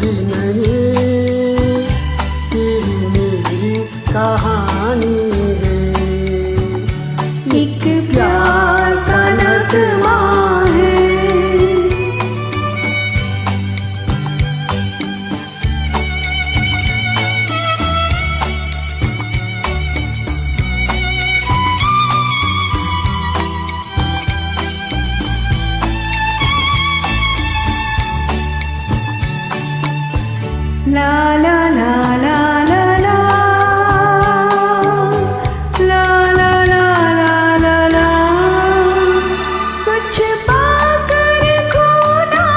भी नहीं, तेरी मेरी कहानी है। एक प्यार का नगमा है। ला ला ला ला ला ला ला ला ला ला ला ला। कुछ पाकर खोना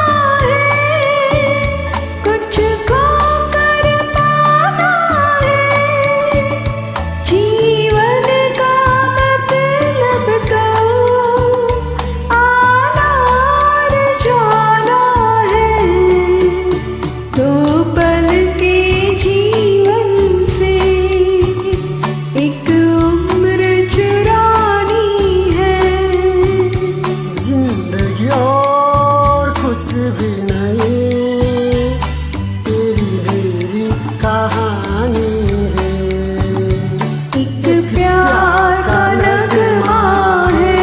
है, कुछ खोकर पाना है। जीवन का मतलब तो आना और जाना है। दो पल के जीवन से एक उम्र चुरानी है। जिंदगी और कुछ भी नहीं, तेरी मेरी कहानी है। एक प्यार का नगमा है।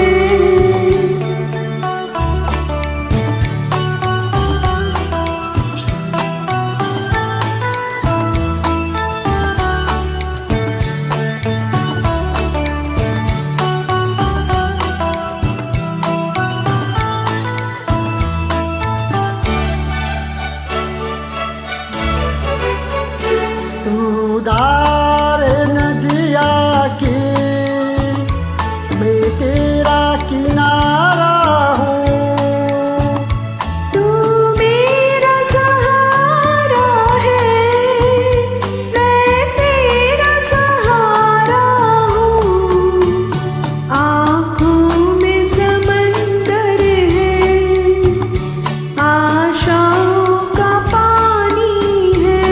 तू धार नदिया की, मैं तेरा किनारा हूँ। तू मेरा सहारा है, मैं तेरा सहारा हूँ। आँखों में समंदर है, आशाओं का पानी है।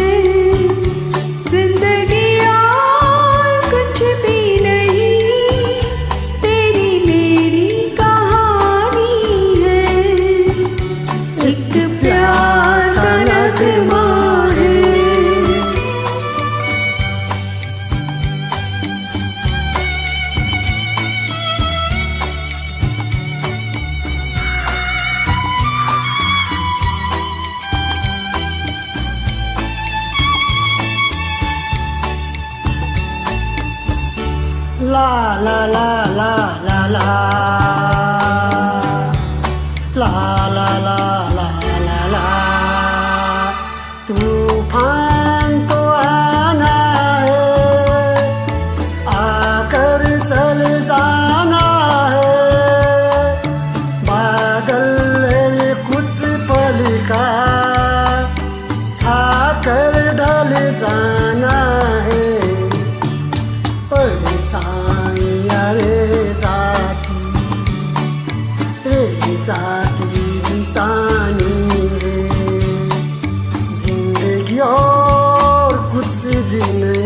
जिंदगी और कुछ भी नहीं, तेरी मेरी कहानी है। एक प्यार का नगमा है। ला ला ला ला ला ला ला ला ला ला ला ला। तूफान तो आना है, आकर चल जाना है। बादल है कुछ पल का, छाकर ढल जाना है। परछाइयाँ रे जाती निशानी है। जिंदगी और कुछ भी नहीं।